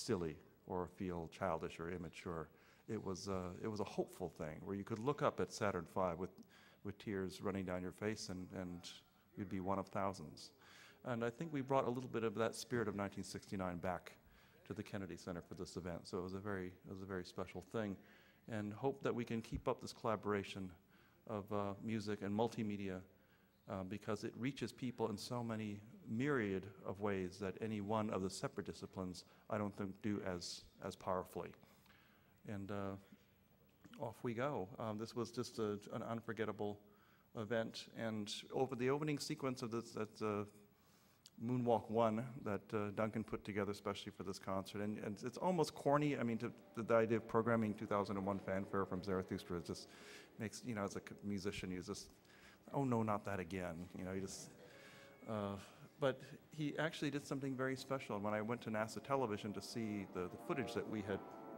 silly or feel childish or immature. It was a hopeful thing where you could look up at Saturn V with tears running down your face, and you'd be one of thousands. And I think we brought a little bit of that spirit of 1969 back to the Kennedy Center for this event. So it was a very special thing, and hope that we can keep up this collaboration of music and multimedia because it reaches people in so many myriad of ways that any one of the separate disciplines I don't think do as powerfully. And off we go. This was just an unforgettable event, and over the opening sequence of this, that's Moonwalk 1 that Duncan put together especially for this concert, and it's almost corny. I mean, the idea of programming 2001 fanfare from Zarathustra just makes, you know, as a musician, you just, oh no, not that again. You know, you just, but he actually did something very special. And when I went to NASA Television to see the footage that we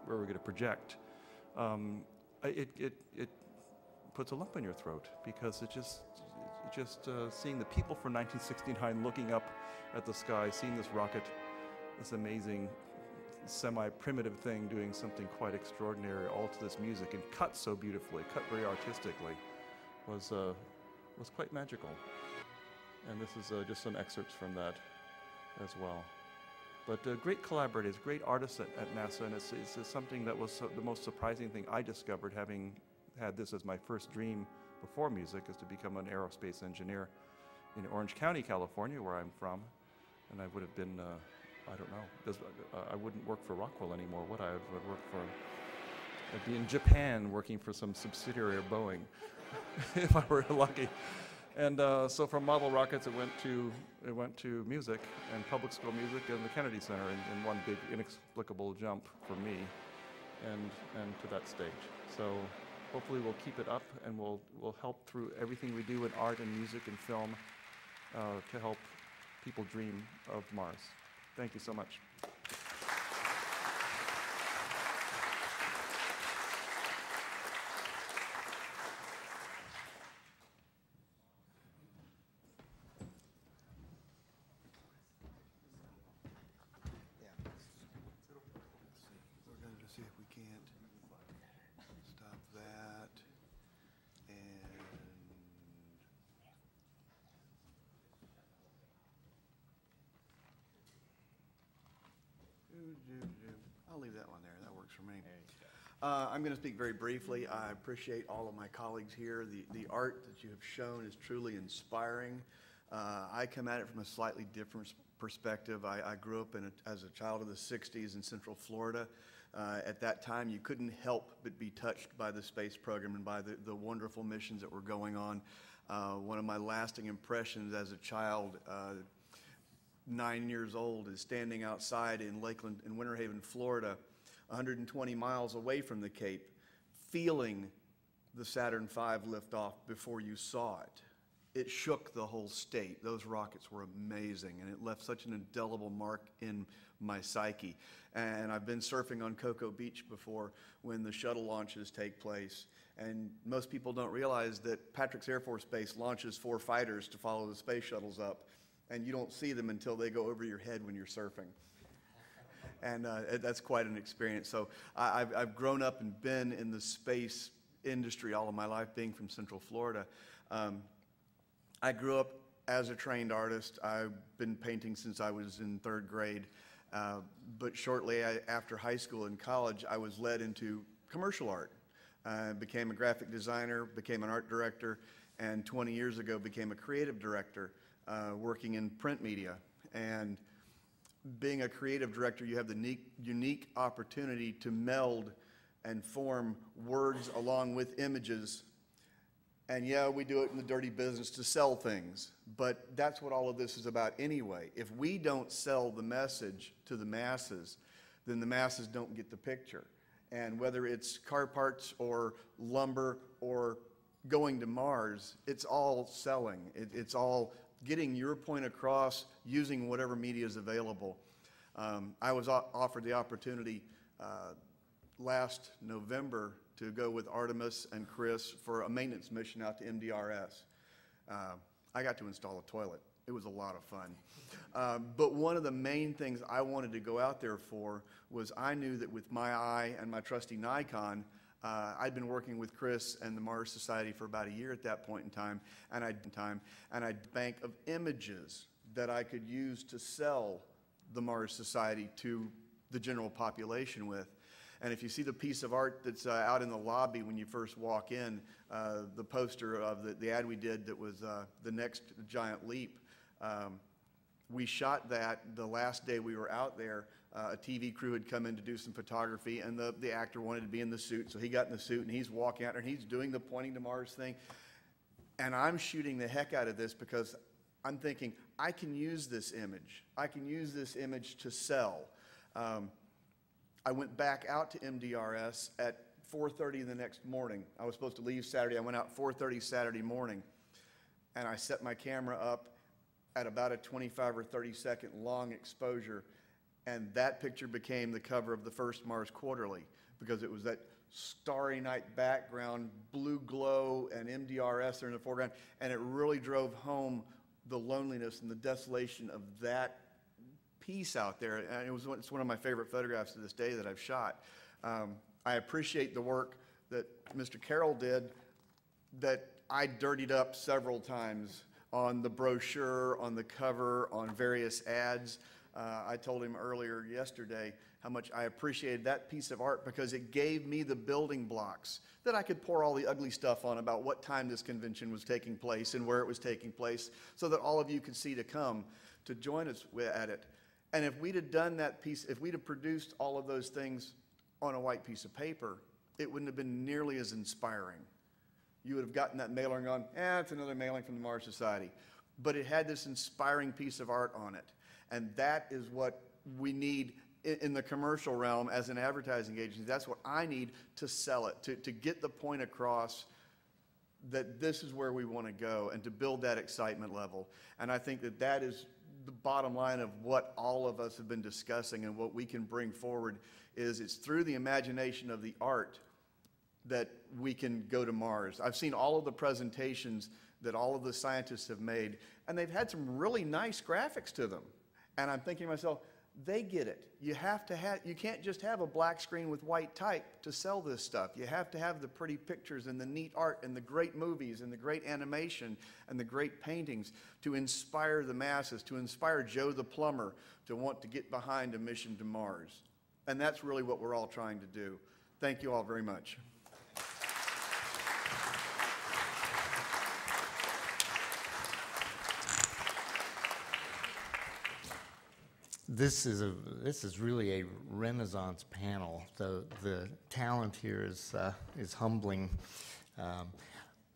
were going to project, it puts a lump in your throat because it just seeing the people from 1969 looking up at the sky, seeing this rocket, this amazing semi-primitive thing doing something quite extraordinary, all to this music and cut so beautifully, cut very artistically, was quite magical. And this is just some excerpts from that as well. But great collaborators, great artists at NASA, and it's something that was the most surprising thing I discovered, having had this as my first dream before music, is to become an aerospace engineer in Orange County, California, where I'm from. And I would have been, I don't know, I wouldn't work for Rockwell anymore, would I? I'd be in Japan working for some subsidiary of Boeing, if I were lucky. And so from model rockets, it went to music and public school music and the Kennedy Center in one big inexplicable jump for me and to that stage. So hopefully we'll keep it up, and we'll help through everything we do in art and music and film to help people dream of Mars. Thank you so much. See if we can't stop that. I'll leave that one there. That works for me. I'm going to speak very briefly. I appreciate all of my colleagues here. The art that you have shown is truly inspiring. I come at it from a slightly different perspective. I grew up as a child of the 60s in Central Florida. At that time, you couldn't help but be touched by the space program and by the wonderful missions that were going on. One of my lasting impressions as a child, 9 years old, is standing outside in Lakeland, in Winter Haven, Florida, 120 miles away from the Cape, feeling the Saturn V lift off before you saw it. It shook the whole state. Those rockets were amazing, and it left such an indelible mark in my psyche. And I've been surfing on Cocoa Beach before when the shuttle launches take place. And most people don't realize that Patrick's Air Force Base launches 4 fighters to follow the space shuttles up, and you don't see them until they go over your head when you're surfing. And that's quite an experience. So I've grown up and been in the space industry all of my life, being from Central Florida. I grew up as a trained artist. I've been painting since I was in 3rd grade. But shortly after high school and college, I was led into commercial art. I became a graphic designer, became an art director, and 20 years ago became a creative director working in print media. And being a creative director, you have the unique opportunity to meld and form words along with images. And yeah, we do it in the dirty business to sell things, but that's what all of this is about anyway. If we don't sell the message to the masses, then the masses don't get the picture. And whether it's car parts or lumber or going to Mars, it's all selling. It's all getting your point across using whatever media is available. I was offered the opportunity last November to go with Artemis and Chris for a maintenance mission out to MDRS. I got to install a toilet. It was a lot of fun. But one of the main things I wanted to go out there for was I knew that with my eye and my trusty Nikon, I'd been working with Chris and the Mars Society for about a year at that point in time, and I'd bank of images that I could use to sell the Mars Society to the general population with. And if you see the piece of art that's out in the lobby when you first walk in, the poster of the ad we did that was the next giant leap, we shot that the last day we were out there. A TV crew had come in to do some photography, and the actor wanted to be in the suit, so he got in the suit, and he's walking out there, and he's doing the pointing to Mars thing. And I'm shooting the heck out of this because I'm thinking, I can use this image. I can use this image to sell. I went back out to MDRS at 4:30 the next morning. I was supposed to leave Saturday. I went out 4:30 Saturday morning, and I set my camera up at about a 25 or 30-second long exposure, and that picture became the cover of the first Mars Quarterly because it was that starry night background, blue glow, and MDRS there in the foreground, and it really drove home the loneliness and the desolation of that piece out there. And it's one of my favorite photographs to this day that I've shot. I appreciate the work that Mr. Carroll did that I dirtied up several times on the brochure, on the cover, on various ads. I told him earlier yesterday how much I appreciated that piece of art because it gave me the building blocks that I could pour all the ugly stuff on about what time this convention was taking place and where it was taking place so that all of you could see to come to join us at it. And if we'd have done that piece, if we'd have produced all of those things on a white piece of paper, it wouldn't have been nearly as inspiring. You would have gotten that mailer and gone, it's another mailing from the Mars Society. But it had this inspiring piece of art on it. And that is what we need in the commercial realm as an advertising agency. That's what I need to sell it, to get the point across that this is where we want to go and to build that excitement level. And I think that that is the bottom line of what all of us have been discussing and what we can bring forward is it's through the imagination of the art that we can go to Mars. I've seen all of the presentations that all of the scientists have made, and they've had some really nice graphics to them. And I'm thinking to myself, they get it. You can't just have a black screen with white type to sell this stuff. You have to have the pretty pictures and the neat art and the great movies and the great animation and the great paintings to inspire the masses, to inspire Joe the plumber to want to get behind a mission to Mars. And that's really what we're all trying to do. Thank you all very much. This is really a Renaissance panel. The talent here is humbling.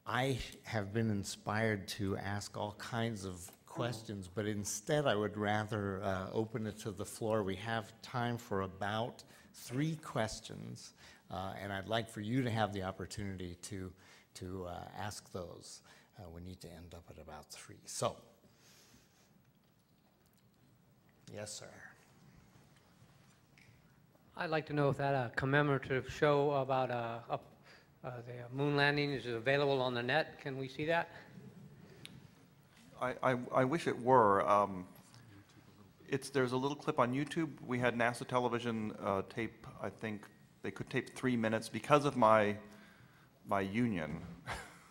I have been inspired to ask all kinds of questions, but instead I would rather open it to the floor. We have time for about 3 questions, and I'd like for you to have the opportunity to ask those. We need to end up at about 3. So. Yes, sir. I'd like to know if that commemorative show about the moon landing is available on the net. Can we see that? I wish it were. There's a little clip on YouTube. We had NASA television tape, I think they could tape 3 minutes because of my union.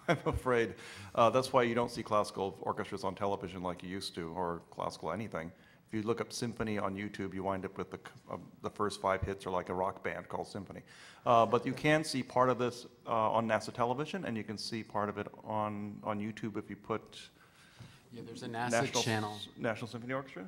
I'm afraid. That's why you don't see classical orchestras on television like you used to, or classical anything. If you look up symphony on YouTube, you wind up with the first 5 hits are like a rock band called Symphony. But you can see part of this on NASA television, and you can see part of it on YouTube if you put there's a NASA channel. National Symphony Orchestra?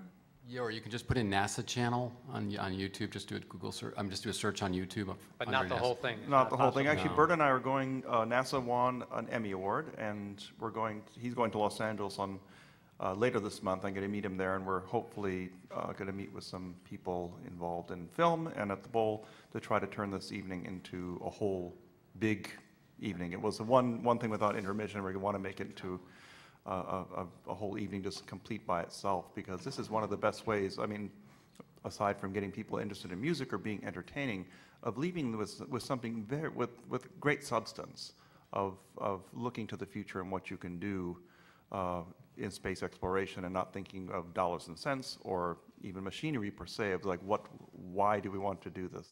Yeah, or you can just put in NASA channel on YouTube. Just do a Google search. Just do a search on YouTube. But not the whole thing. Not the whole thing. possible. Actually, Bert and I are going. NASA won an Emmy Award, and he's going to Los Angeles on later this month. I'm going to meet him there, and we're hopefully going to meet with some people involved in film and at the Bowl to try to turn this evening into a whole big evening. It was one thing without intermission. We want to make it into a whole evening just complete by itself, because this is one of the best ways, I mean, aside from getting people interested in music or being entertaining, of leaving with something very, with great substance of looking to the future and what you can do in space exploration and not thinking of dollars and cents or even machinery per se, of like why do we want to do this?